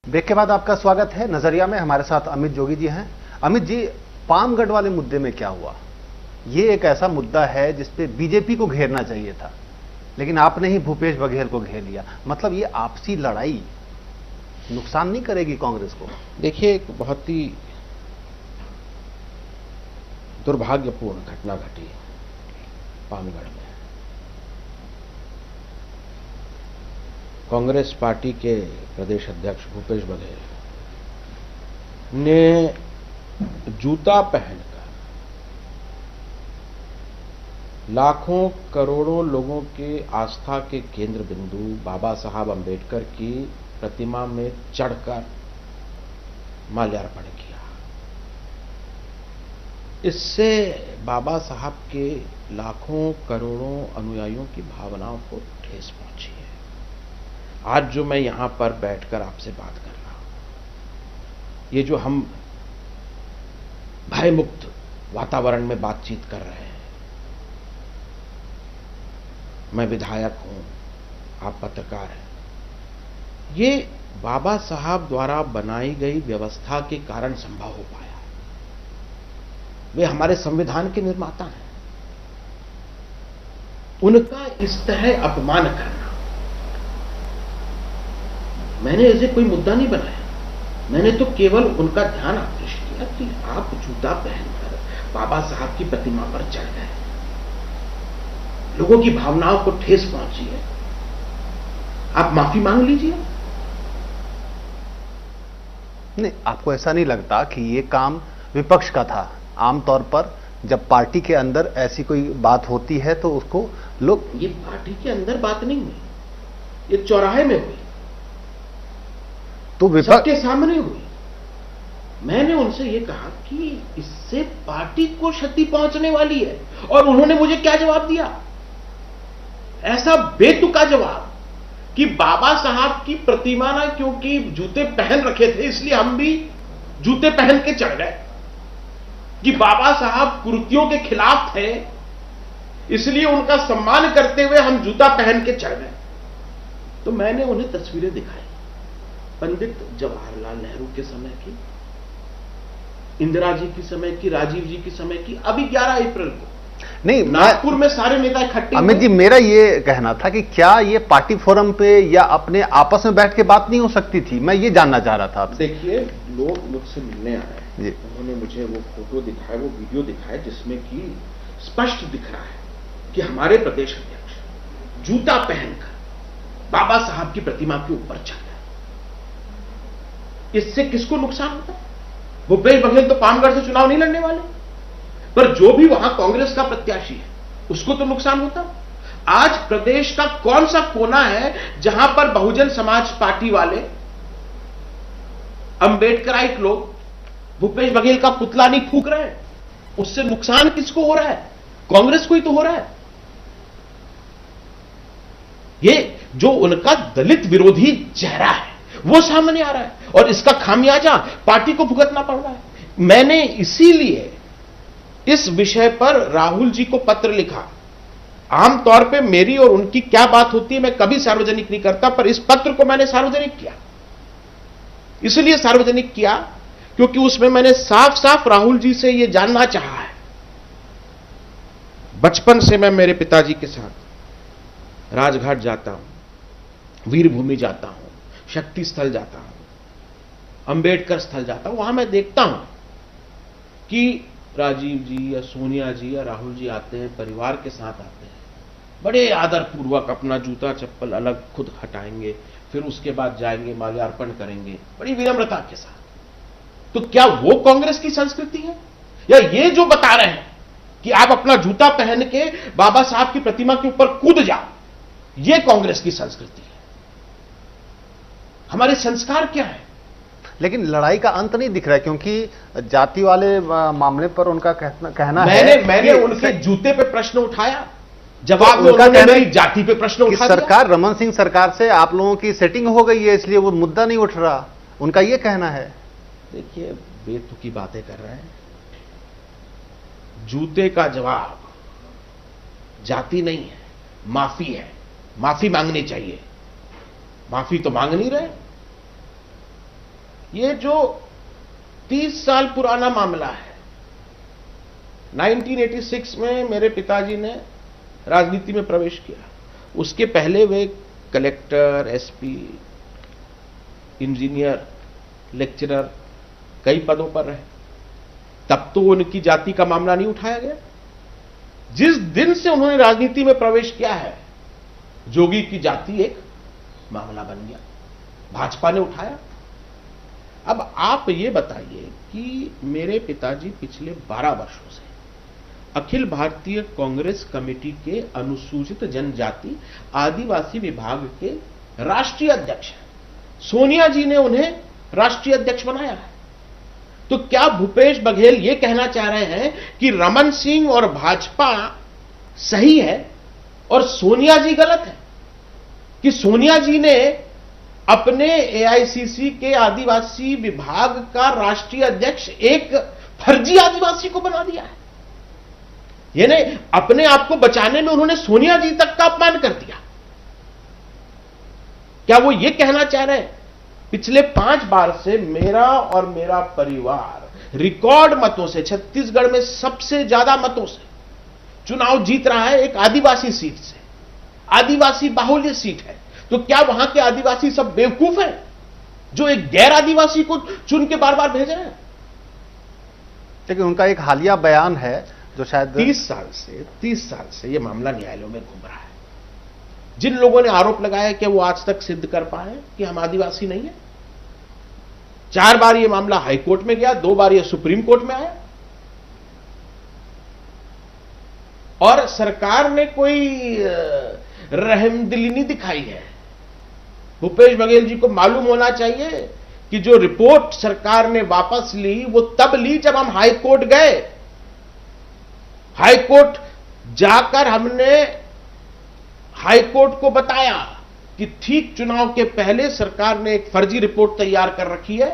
Break के बाद आपका स्वागत है। नजरिया में हमारे साथ अमित जोगी जी हैं। अमित जी, पामगढ़ वाले मुद्दे में क्या हुआ? ये एक ऐसा मुद्दा है जिसपे बीजेपी को घेरना चाहिए था, लेकिन आपने ही भूपेश बघेल को घेर लिया। मतलब ये आपसी लड़ाई नुकसान नहीं करेगी कांग्रेस को? देखिए, एक बहुत ही दुर्भाग्यपूर्ण घटना घटी पामगढ़ में। कांग्रेस पार्टी के प्रदेश अध्यक्ष भूपेश बघेल ने जूता पहनकर लाखों करोड़ों लोगों के आस्था के केंद्र बिंदु बाबा साहब अंबेडकर की प्रतिमा में चढ़कर माल्यार्पण किया। इससे बाबा साहब के लाखों करोड़ों अनुयायियों की भावनाओं को ठेस पहुंची है। आज जो मैं यहां पर बैठकर आपसे बात कर रहा हूं, ये जो हम भयमुक्त वातावरण में बातचीत कर रहे हैं, मैं विधायक हूं, आप पत्रकार हैं, ये बाबा साहब द्वारा बनाई गई व्यवस्था के कारण संभव हो पाया। वे हमारे संविधान के निर्माता हैं। उनका इस तरह अपमान करना, मैंने ऐसे कोई मुद्दा नहीं बनाया। मैंने तो केवल उनका ध्यान आकृष्ट किया कि आप जूता पहनकर बाबा साहब की प्रतिमा पर चढ़ गए, लोगों की भावनाओं को ठेस पहुंची है, आप माफी मांग लीजिए। नहीं, आपको ऐसा नहीं लगता कि ये काम विपक्ष का था? आमतौर पर जब पार्टी के अंदर ऐसी कोई बात होती है तो उसको लोग... ये पार्टी के अंदर बात नहीं हुई, ये चौराहे में हुई, तो विपक्ष सबके सामने हुई। मैंने उनसे यह कहा कि इससे पार्टी को क्षति पहुंचने वाली है, और उन्होंने मुझे क्या जवाब दिया? ऐसा बेतुका जवाब कि बाबा साहब की प्रतिमा ना क्योंकि जूते पहन रखे थे इसलिए हम भी जूते पहन के चढ़ गए, कि बाबा साहब कुरीतियों के खिलाफ थे इसलिए उनका सम्मान करते हुए हम जूता पहन के चढ़ गए। तो मैंने उन्हें तस्वीरें दिखाई, पंडित जवाहरलाल नेहरू के समय की, इंदिरा जी की समय की, राजीव जी की समय की, अभी 11 अप्रैल को नहीं, नागपुर में सारे नेता इकट्ठे। अमित जी, मेरा ये कहना था कि क्या ये पार्टी फोरम पे या अपने आपस में बैठ के बात नहीं हो सकती थी? मैं ये जानना चाह रहा था आपसे। देखिए, लोग मुझसे मिलने आए, उन्होंने मुझे वो फोटो दिखाए, वो वीडियो दिखाए, जिसमें कि स्पष्ट दिख रहा है कि हमारे प्रदेश अध्यक्ष जूता पहनकर बाबा साहब की प्रतिमा के ऊपर चढ़ गए। इससे किसको नुकसान होता है? भूपेश बघेल तो पामगढ़ से चुनाव नहीं लड़ने वाले, पर जो भी वहां कांग्रेस का प्रत्याशी है उसको तो नुकसान होता। आज प्रदेश का कौन सा कोना है जहां पर बहुजन समाज पार्टी वाले, अंबेडकराइट लोग भूपेश बघेल का पुतला नहीं फूंक रहे हैं? उससे नुकसान किसको हो रहा है? कांग्रेस को ही तो हो रहा है। ये जो उनका दलित विरोधी चेहरा है वो सामने आ रहा है, और इसका खामियाजा पार्टी को भुगतना पड़ रहा है। मैंने इसीलिए इस विषय पर राहुल जी को पत्र लिखा। आमतौर पे मेरी और उनकी क्या बात होती है मैं कभी सार्वजनिक नहीं करता, पर इस पत्र को मैंने सार्वजनिक किया। इसलिए सार्वजनिक किया क्योंकि उसमें मैंने साफ साफ राहुल जी से यह जानना चाहा है। बचपन से मैं मेरे पिताजी के साथ राजघाट जाता हूं, वीरभूमि जाता हूं, शक्ति स्थल जाता हूं, अंबेडकर स्थल जाता हूं। वहां मैं देखता हूं कि राजीव जी या सोनिया जी या राहुल जी आते हैं, परिवार के साथ आते हैं, बड़े आदर पूर्वक अपना जूता चप्पल अलग खुद हटाएंगे, फिर उसके बाद जाएंगे माल्यार्पण करेंगे बड़ी विनम्रता के साथ। तो क्या वो कांग्रेस की संस्कृति है? या ये जो बता रहे हैं कि आप अपना जूता पहन के बाबा साहब की प्रतिमा के ऊपर कूद जाओ, ये कांग्रेस की संस्कृति है? हमारे संस्कार क्या है? लेकिन लड़ाई का अंत नहीं दिख रहा है, क्योंकि जाति वाले मामले पर उनका कहना है। मैंने उनके जूते पे प्रश्न उठाया, जवाब में उन्होंने मेरी जाति पे प्रश्न उठा दिया। सरकार, रमन सिंह सरकार से आप लोगों की सेटिंग हो गई है इसलिए वो मुद्दा नहीं उठ रहा, उनका ये कहना है। देखिए, बेतुकी बातें कर रहे हैं। जूते का जवाब जाति नहीं है, माफी है। माफी मांगनी चाहिए, माफी तो मांग नहीं रहे। ये जो 30 साल पुराना मामला है, 1986 में मेरे पिताजी ने राजनीति में प्रवेश किया। उसके पहले वे कलेक्टर, एसपी, इंजीनियर, लेक्चरर कई पदों पर रहे। तब तो उनकी जाति का मामला नहीं उठाया गया। जिस दिन से उन्होंने राजनीति में प्रवेश किया है, जोगी की जाति एक मामला बन गया, भाजपा ने उठाया। अब आप ये बताइए कि मेरे पिताजी पिछले 12 वर्षों से अखिल भारतीय कांग्रेस कमेटी के अनुसूचित जनजाति आदिवासी विभाग के राष्ट्रीय अध्यक्ष हैं। सोनिया जी ने उन्हें राष्ट्रीय अध्यक्ष बनाया है। तो क्या भूपेश बघेल ये कहना चाह रहे हैं कि रमन सिंह और भाजपा सही है और सोनिया जी गलत है? कि सोनिया जी ने अपने एआईसीसी के आदिवासी विभाग का राष्ट्रीय अध्यक्ष एक फर्जी आदिवासी को बना दिया है? यानी अपने आप को बचाने में उन्होंने सोनिया जी तक का अपमान कर दिया। क्या वो ये कहना चाह रहे हैं पिछले 5 बार से मेरा और मेरा परिवार रिकॉर्ड मतों से, छत्तीसगढ़ में सबसे ज्यादा मतों से चुनाव जीत रहा है एक आदिवासी सीट से? आदिवासी बाहुल्य सीट है। तो क्या वहां के आदिवासी सब बेवकूफ हैं जो एक गैर आदिवासी को चुन के बार बार भेज रहे हैं? लेकिन उनका एक हालिया बयान है जो शायद 30 साल से यह मामला न्यायालयों में घूम रहा है। जिन लोगों ने आरोप लगाया कि वो आज तक सिद्ध कर पाए कि हम आदिवासी नहीं है। 4 बार यह मामला हाईकोर्ट में गया, 2 बार यह सुप्रीम कोर्ट में आया, और सरकार ने कोई रहमदिली नहीं दिखाई है। भूपेश बघेल जी को मालूम होना चाहिए कि जो रिपोर्ट सरकार ने वापस ली वो तब ली जब हम हाईकोर्ट गए। हाईकोर्ट जाकर हमने हाईकोर्ट को बताया कि ठीक चुनाव के पहले सरकार ने एक फर्जी रिपोर्ट तैयार कर रखी है।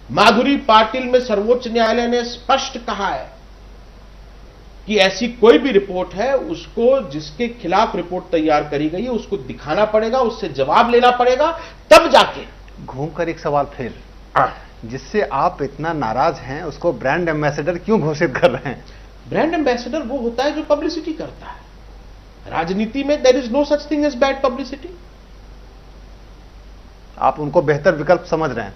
माधुरी पाटिल में सर्वोच्च न्यायालय ने स्पष्ट कहा है कि ऐसी कोई भी रिपोर्ट है, उसको जिसके खिलाफ रिपोर्ट तैयार करी गई है उसको दिखाना पड़ेगा, उससे जवाब लेना पड़ेगा, तब जाके। घूमकर एक सवाल फिर, जिससे आप इतना नाराज हैं उसको ब्रांड एम्बेसडर क्यों घोषित कर रहे हैं? ब्रांड एम्बेसडर वो होता है जो पब्लिसिटी करता है। राजनीति में there is no such thing as bad publicity. आप उनको बेहतर विकल्प समझ रहे हैं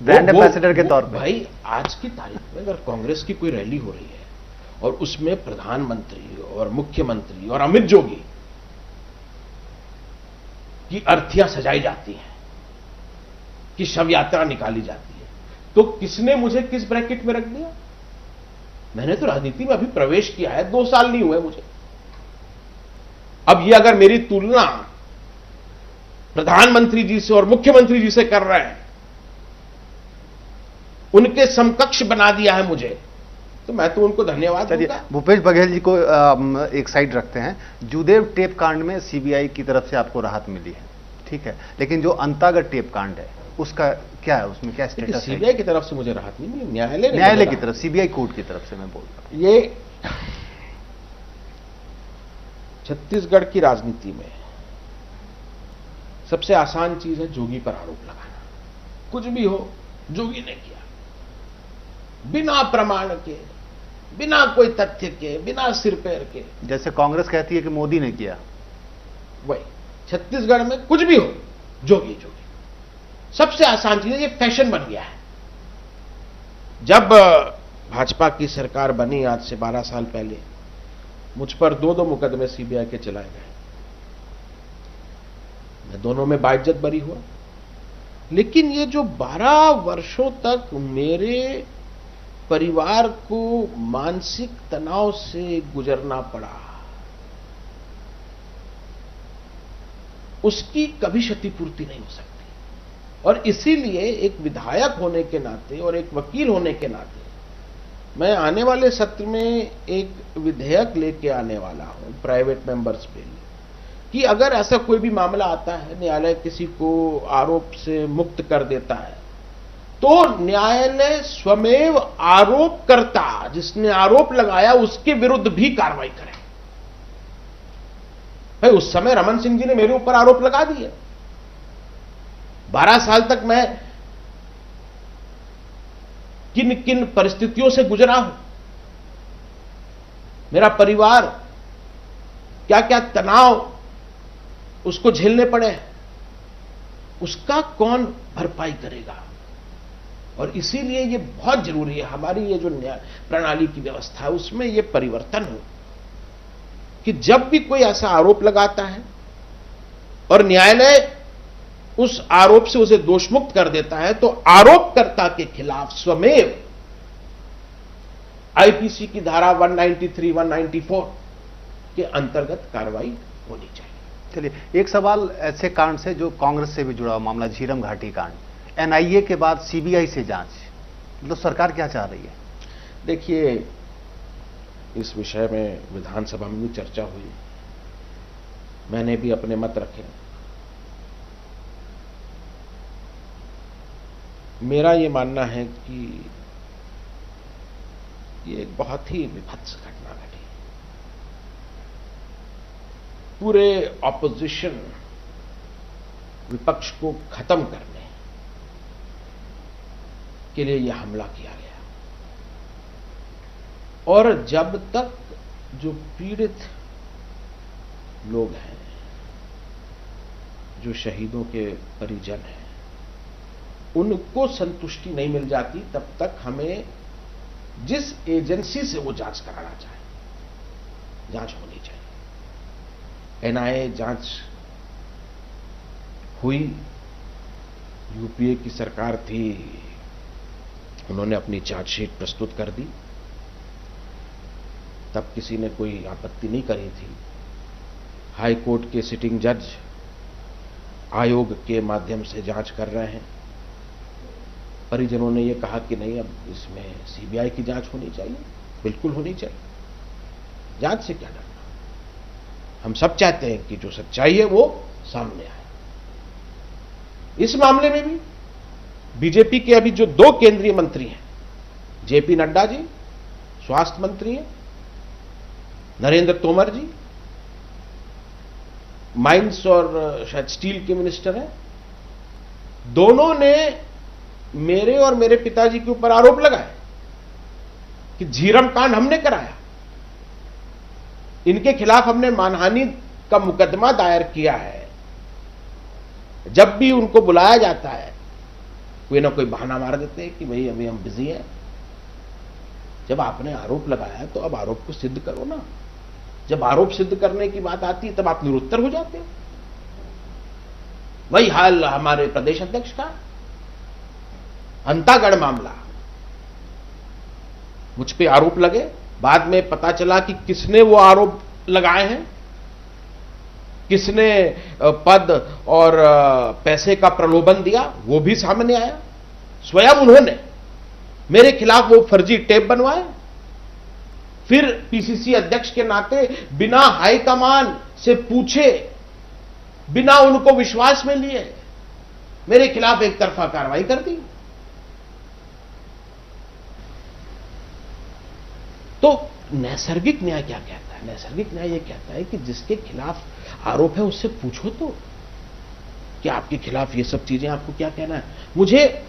ब्रांड एम्बेसडर के तौर पे? भाई आज की तारीख में अगर कांग्रेस की कोई रैली हो रही है और उसमें प्रधानमंत्री और मुख्यमंत्री और अमित जोगी की अर्थियां सजाई जाती हैं, कि शव यात्रा निकाली जाती है, तो किसने मुझे किस ब्रैकेट में रख दिया? मैंने तो राजनीति में अभी प्रवेश किया है, 2 साल नहीं हुए मुझे। अब ये अगर मेरी तुलना प्रधानमंत्री जी से और मुख्यमंत्री जी से कर रहे हैं, उनके समकक्ष बना दिया है मुझे, तो मैं तो उनको धन्यवाद दूंगा। भूपेश बघेल जी को एक साइड रखते हैं। जूदेव टेप कांड में सीबीआई की तरफ से आपको राहत मिली है, ठीक है, लेकिन जो अंतागढ़ टेप कांड है उसका क्या है, उसमें क्या स्टेटस है? सीबीआई की तरफ से मुझे राहत नहीं मिली, न्यायालय की तरफ, सीबीआई कोर्ट की तरफ से मैं बोल रहा हूं। ये छत्तीसगढ़ की राजनीति में सबसे आसान चीज है जोगी पर आरोप लगाना। कुछ भी हो, जोगी ने किया, बिना प्रमाण के, बिना कोई तथ्य के, बिना सिर पैर के। जैसे कांग्रेस कहती है कि मोदी ने किया, वही छत्तीसगढ़ में कुछ भी हो, जोगी जोगी सबसे आसान चीज है। ये फैशन बन गया है। जब भाजपा की सरकार बनी आज से 12 साल पहले, मुझ पर 2 मुकदमे सीबीआई के चलाए गए। मैं दोनों में बाइज्जत बरी हुआ। लेकिन ये जो 12 वर्षों तक मेरे परिवार को मानसिक तनाव से गुजरना पड़ा, उसकी कभी क्षतिपूर्ति नहीं हो सकती। और इसीलिए एक विधायक होने के नाते और एक वकील होने के नाते मैं आने वाले सत्र में एक विधेयक लेके आने वाला हूं, प्राइवेट मेंबर्स बिल, कि अगर ऐसा कोई भी मामला आता है, न्यायालय किसी को आरोप से मुक्त कर देता है, तो न्यायालय स्वमेव आरोपकर्ता जिसने आरोप लगाया उसके विरुद्ध भी कार्रवाई करे। भाई उस समय रमन सिंह जी ने मेरे ऊपर आरोप लगा दिए। 12 साल तक मैं किन किन परिस्थितियों से गुजरा हूं, मेरा परिवार क्या क्या तनाव उसको झेलने पड़े, उसका कौन भरपाई करेगा। और इसीलिए ये बहुत जरूरी है हमारी ये जो न्याय प्रणाली की व्यवस्था है उसमें ये परिवर्तन हो कि जब भी कोई ऐसा आरोप लगाता है और न्यायालय उस आरोप से उसे दोषमुक्त कर देता है तो आरोपकर्ता के खिलाफ स्वमेव आईपीसी की धारा 193, 194 के अंतर्गत कार्रवाई होनी चाहिए। चलिए, एक सवाल ऐसे कांड से जो कांग्रेस से भी जुड़ा हुआ मामला, झीरम घाटी कांड, एनआईए के बाद सीबीआई से जांच, मतलब सरकार क्या चाह रही है? देखिए, इस विषय में विधानसभा में भी चर्चा हुई, मैंने भी अपने मत रखे। मेरा ये मानना है कि ये एक बहुत ही विभत्स घटना घटी, पूरे ऑपोजिशन विपक्ष को खत्म करने के लिए यह हमला किया गया। और जब तक जो पीड़ित लोग हैं, जो शहीदों के परिजन हैं, उनको संतुष्टि नहीं मिल जाती तब तक हमें जिस एजेंसी से वो जांच कराना चाहे, जांच होनी चाहिए। एनआईए जांच हुई, यूपीए की सरकार थी, उन्होंने अपनी चार्जशीट प्रस्तुत कर दी, तब किसी ने कोई आपत्ति नहीं करी थी। हाई कोर्ट के सिटिंग जज आयोग के माध्यम से जांच कर रहे हैं। परिजनों ने यह कहा कि नहीं, अब इसमें सीबीआई की जांच होनी चाहिए, बिल्कुल होनी चाहिए, जांच से क्या डरना। हम सब चाहते हैं कि जो सच्चाई है वो सामने आए। इस मामले में भी बीजेपी के अभी जो 2 केंद्रीय मंत्री हैं, जेपी नड्डा जी स्वास्थ्य मंत्री हैं, नरेंद्र तोमर जी माइंस और शायद स्टील के मिनिस्टर हैं, दोनों ने मेरे और मेरे पिताजी के ऊपर आरोप लगाए कि झीरम कांड हमने कराया, इनके खिलाफ हमने मानहानि का मुकदमा दायर किया है। जब भी उनको बुलाया जाता है कोई ना कोई बहाना मार देते हैं कि भाई अभी हम बिजी हैं। जब आपने आरोप लगाया तो अब आरोप को सिद्ध करो ना। जब आरोप सिद्ध करने की बात आती है तब आप निरुत्तर हो जाते हो। वही हाल हमारे प्रदेश अध्यक्ष का, अंतागढ़ मामला, मुझ पे आरोप लगे, बाद में पता चला कि किसने वो आरोप लगाए हैं, किसने पद और पैसे का प्रलोभन दिया, वो भी सामने आया। स्वयं उन्होंने मेरे खिलाफ वो फर्जी टेप बनवाए, फिर पीसीसी अध्यक्ष के नाते बिना हाईकमान से पूछे, बिना उनको विश्वास में लिए मेरे खिलाफ एक तरफा कार्रवाई कर दी। तो नैसर्गिक न्याय क्या कहता है? नैसर्गिक न्याय यह कहता है कि जिसके खिलाफ आरोप है उससे पूछो तो कि आपके खिलाफ ये सब चीजें, आपको क्या कहना है। मुझे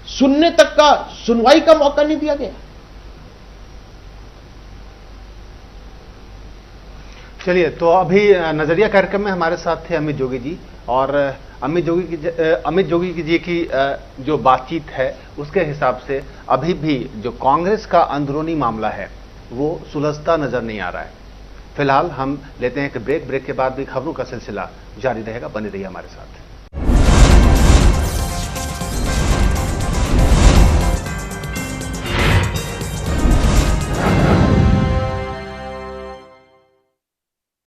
सुनने तक का, सुनवाई का मौका नहीं दिया गया। चलिए, तो अभी नजरिया कार्यक्रम में हमारे साथ थे अमित जोगी जी, और अमित जोगी जी की जो बातचीत है उसके हिसाब से अभी भी जो कांग्रेस का अंदरूनी मामला है वो सुलझता नजर नहीं आ रहा है। फिलहाल हम लेते हैं कि ब्रेक के बाद भी खबरों का सिलसिला जारी रहेगा। बने रहिए हमारे साथ।